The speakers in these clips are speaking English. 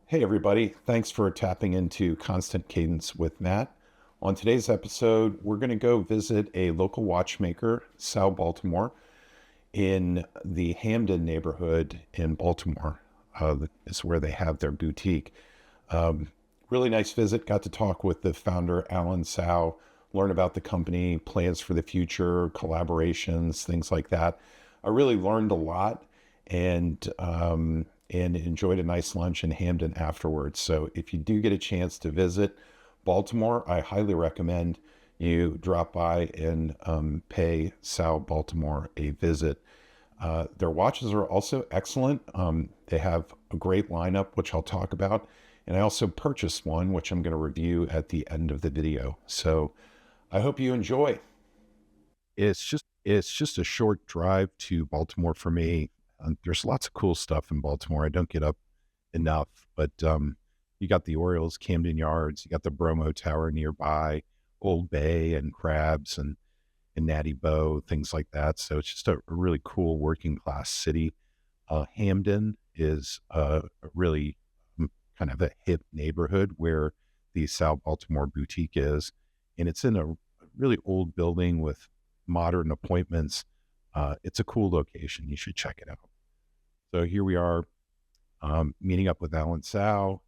Hey, everybody. Thanks for tapping into Constant Cadence with Matt. On today's episode, we're going to go visit a local watchmaker, Tsao Baltimore, in the Hamden neighborhood in Baltimore. Is where they have their boutique. Really nice visit. Got to talk with the founder, Alan and Tsao, learn about the company, plans for the future, collaborations, things like that. I really learned a lot and enjoyed a nice lunch in Hamden afterwards. So if you do get a chance to visit Baltimore, I highly recommend you drop by and pay Tsao Baltimore a visit. Their watches are also excellent. They have a great lineup, which I'll talk about. And I also purchased one, which I'm going to review at the end of the video. So I hope you enjoy. It's just a short drive to Baltimore for me. There's lots of cool stuff in Baltimore. I don't get up enough, but you got the Orioles, Camden Yards, you got the Bromo Tower nearby, Old Bay and Crabs and Natty Bow, things like that. So it's just a really cool working class city. Hamden is a really kind of a hip neighborhood where the South Baltimore boutique is, and it's in a really old building with modern appointments. It's a cool location. You should check it out. So here we are meeting up with Alan Tsao,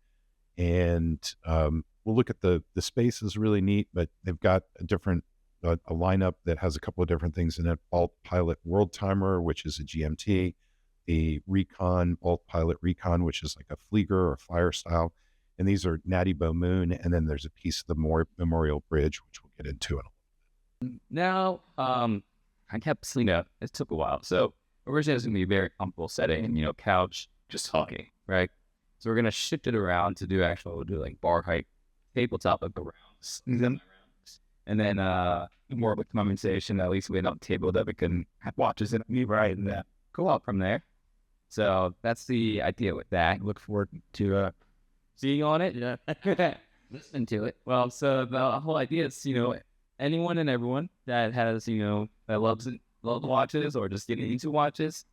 and we'll look at the space is really neat, but they've got a lineup that has a couple of different things in it. Bolt Pilot World Timer, which is a GMT, the Recon, Bolt Pilot Recon, which is like a Flieger or Flyer style. And these are Natty Bow Moon. And then there's a piece of the Memorial Bridge, which we'll get into in a little bit. Now, I kept seeing that. It took a while. So originally it was going to be a very comfortable setting, couch, just talking, right? So we're going to shift it around to do like bar height, tabletop of the rounds. And then more of a conversation, at least we have a table that we can have watches in me, right? And go out from there. So that's the idea with that. Look forward to seeing you on it. Yeah. Listening to it. Well, so the whole idea is, anyone and everyone that has, that loves watches or just getting into watches,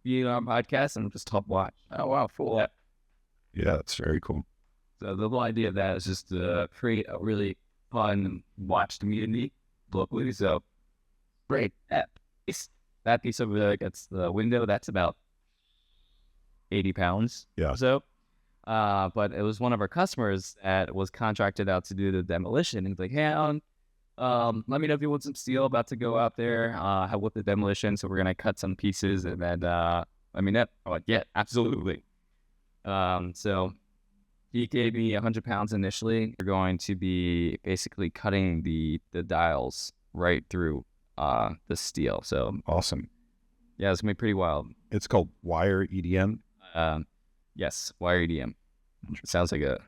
be on our podcast and just talk watch. Oh, wow, cool. Yeah, that's very cool. So the whole idea of that is just to create a really fun watch community locally. So great. That piece over there against the window, that's about 80 pounds or so. But it was one of our customers that was contracted out to do the demolition. And he's like, hey, Alan, let me know if you want some steel, about to go out there, with the demolition. So we're going to cut some pieces and then, I'm like, yeah, absolutely. So he gave me 100 pounds initially. We're going to be basically cutting the dials right through the steel. So awesome. Yeah, it's going to be pretty wild. It's called wire EDM. Yes, wire EDM. It sounds like a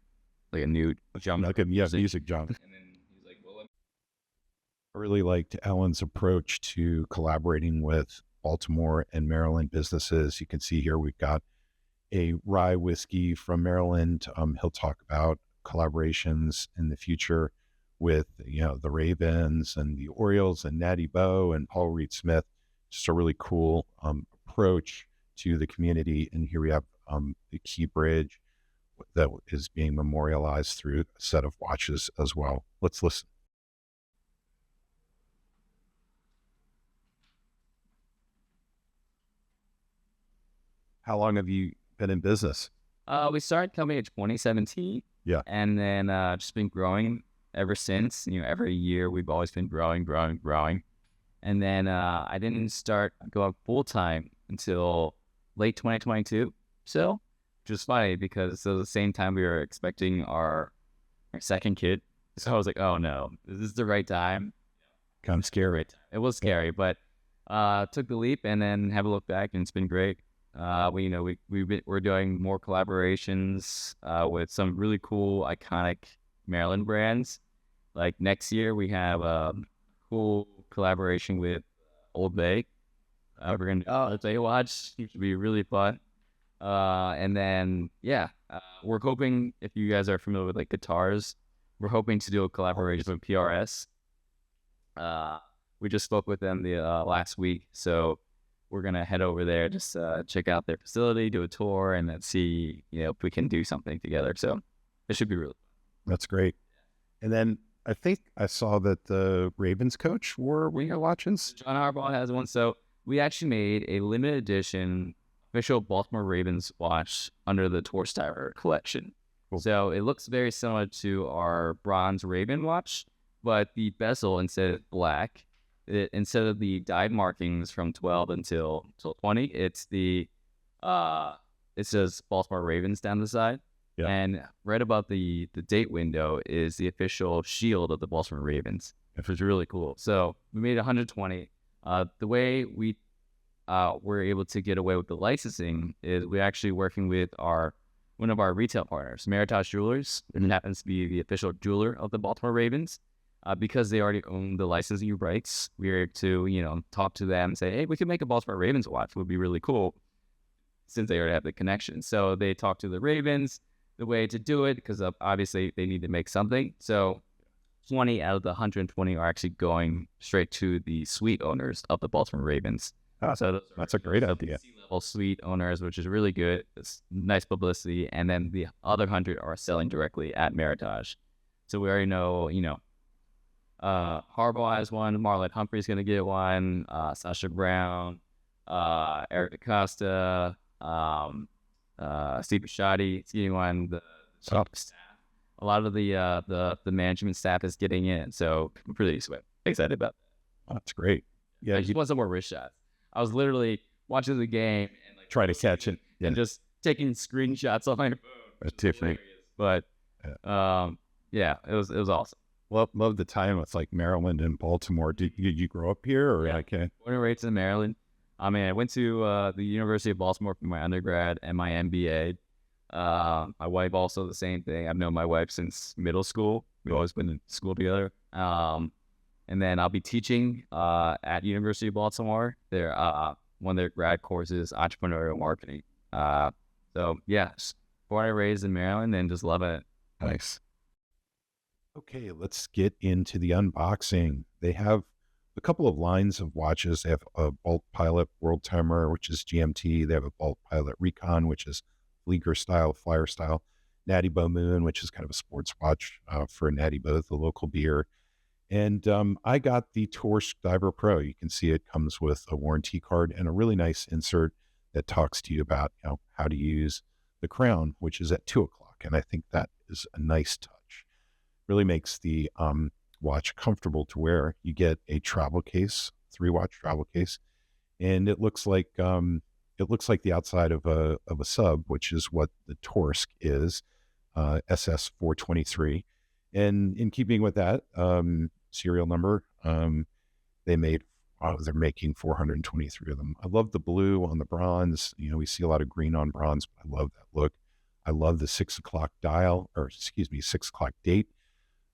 new genre. Like music genre. And then he's like, well, I really liked Alan's approach to collaborating with Baltimore and Maryland businesses. You can see here we've got a rye whiskey from Maryland. He'll talk about collaborations in the future with, the Ravens and the Orioles and Natty Bow and Paul Reed Smith. Just a really cool approach to the community. And here we have the Key Bridge that is being memorialized through a set of watches as well. Let's listen. How long have you been in business? We started coming in 2017. Yeah. And then just been growing ever since. Every year we've always been growing. And then I didn't start going full-time until late 2022. So, which is funny because it was the same time we were expecting our second kid. So I was like, oh no, is this the right time? Kind of scary. It was scary, but took the leap and then have a look back and it's been great. We're doing more collaborations with some really cool, iconic Maryland brands. Like next year, we have a cool collaboration with Old Bay. We're going to do a watch. It should be really fun. And then, we're hoping, if you guys are familiar with like guitars, we're hoping to do a collaboration with PRS. We just spoke with them the last week, so we're going to head over there, just check out their facility, do a tour, and then see, if we can do something together. So it should be really fun. That's great. And then I think I saw that the Ravens coach wore winter watches. John Harbaugh has one. So we actually made a limited edition official Baltimore Ravens watch under the Tour Style collection. Cool. So it looks very similar to our bronze Raven watch, but the bezel, instead of black, instead of the dyed markings from 12 until 20, it's it says Baltimore Ravens down the side. Yeah. And right above the date window is the official shield of the Baltimore Ravens, which is really cool. So we made 120. The way we were able to get away with the licensing is we're actually working with one of our retail partners, Meritage Jewelers, and it happens to be the official jeweler of the Baltimore Ravens. Because they already own the licensing rights, we were able to, talk to them and say, hey, we could make a Baltimore Ravens watch. It would be really cool, since they already have the connection. So they talked to the Ravens, the way to do it, because obviously they need to make something. So 20 out of the 120 are actually going straight to the suite owners of the Baltimore Ravens. So that's a great idea. C-level suite owners, which is really good. It's nice publicity. And then the other 100 are selling directly at Meritage. So we already know, Harbaugh has one, Marlon Humphrey's going to get one, Sasha Brown, Eric DaCosta, Steve Bisciotti is getting one. The staff, a lot of the management staff is getting in, so I'm pretty excited about that. That's great. Yeah, I just want some more wrist shots. I was literally watching the game and trying to catch it and just taking screenshots on my phone. That's different. But yeah, it was awesome. Love the time with like Maryland and Baltimore. Did you grow up here or? Yeah. Okay. Born and raised in Maryland. I mean, I went to the University of Baltimore for my undergrad and my MBA. My wife also the same thing. I've known my wife since middle school. We've always been in school together. And then I'll be teaching at University of Baltimore. Their one of their grad courses, entrepreneurial marketing. So yeah, born and raised in Maryland and just love it. Nice. Okay, let's get into the unboxing. They have a couple of lines of watches. They have a Bolt Pilot World Timer, which is GMT. They have a Bolt Pilot Recon, which is Flieger style, flyer style. Natty Boh Moon, which is kind of a sports watch for Natty Boh, the local beer. And I got the Torsk Diver Pro. You can see it comes with a warranty card and a really nice insert that talks to you about how to use the crown, which is at 2 o'clock. And I think that is a nice touch. Really makes the watch comfortable to wear. You get a travel case, 3-watch travel case, and it looks like the outside of a sub, which is what the Torsk is, SS 423. And in keeping with that serial number, they're making 423 of them. I love the blue on the bronze. We see a lot of green on bronze, but I love that look. I love the 6 o'clock dial, 6 o'clock date.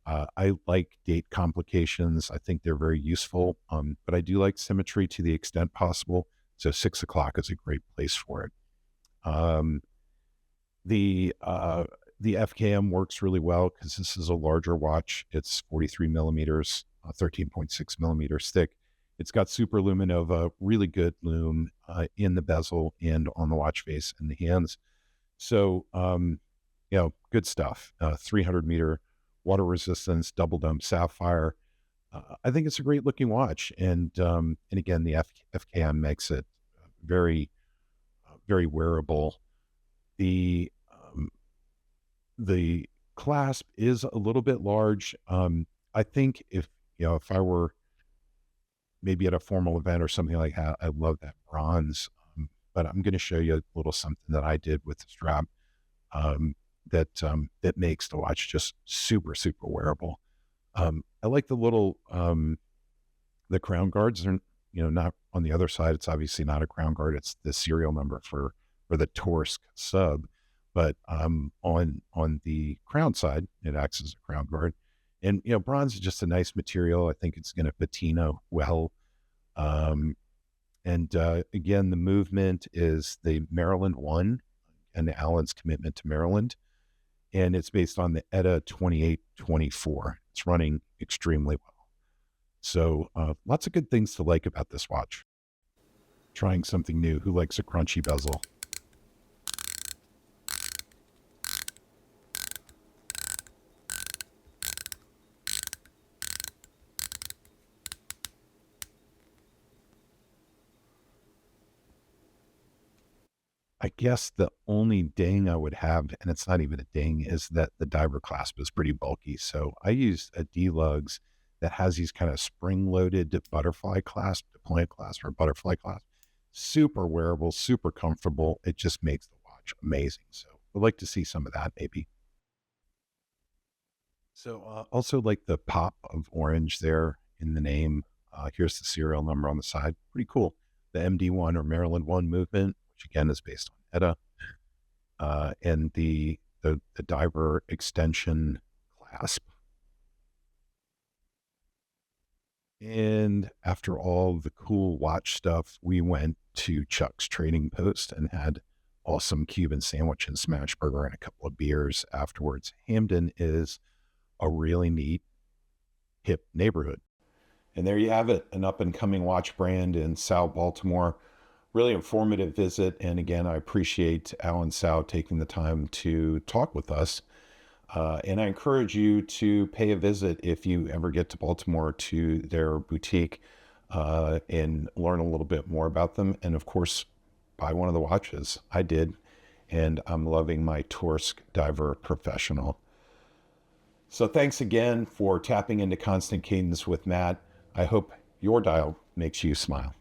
I like date complications. I think they're very useful, but I do like symmetry to the extent possible. So 6 o'clock is a great place for it. The FKM works really well because this is a larger watch. It's 43 millimeters, 13.6 millimeters thick. It's got super luminova, really good lume in the bezel and on the watch face and the hands. So, good stuff. 300 meter water resistance, double dome sapphire. I think it's a great looking watch. And again, the FKM makes it very, very wearable. The clasp is a little bit large. I think if I were maybe at a formal event or something like that, I love that bronze. But I'm going to show you a little something that I did with the strap that makes the watch just super, super wearable. I like the little the crown guards are not on the other side. It's obviously not a crown guard. It's the serial number for the Torsk sub. But on the crown side, it acts as a crown guard. And, bronze is just a nice material. I think it's going to patina well. And again, the movement is the Maryland 1 and Alan's commitment to Maryland. And it's based on the ETA 2824. It's running extremely well. So lots of good things to like about this watch. Trying something new. Who likes a crunchy bezel? I guess the only ding I would have, and it's not even a ding, is that the diver clasp is pretty bulky. So I used a D-Lugs that has these kind of spring-loaded butterfly clasp, deployment clasp, or butterfly clasp. Super wearable, super comfortable. It just makes the watch amazing. So I'd like to see some of that maybe. So also like the pop of orange there in the name. Here's the serial number on the side. Pretty cool. The MD1 or Maryland 1 movement, which again is based on ETA, and the diver extension clasp. And after all the cool watch stuff, we went to Chuck's Trading Post and had awesome Cuban sandwich and smash burger and a couple of beers afterwards. Hamden is a really neat, hip neighborhood. And there you have it, an up and coming watch brand in Tsao Baltimore. Really informative visit. And again, I appreciate Alan and Tsao taking the time to talk with us. And I encourage you to pay a visit if you ever get to Baltimore to their boutique and learn a little bit more about them. And of course, buy one of the watches. I did. And I'm loving my Torsk Diver Professional. So thanks again for tapping into Constant Cadence with Matt. I hope your dial makes you smile.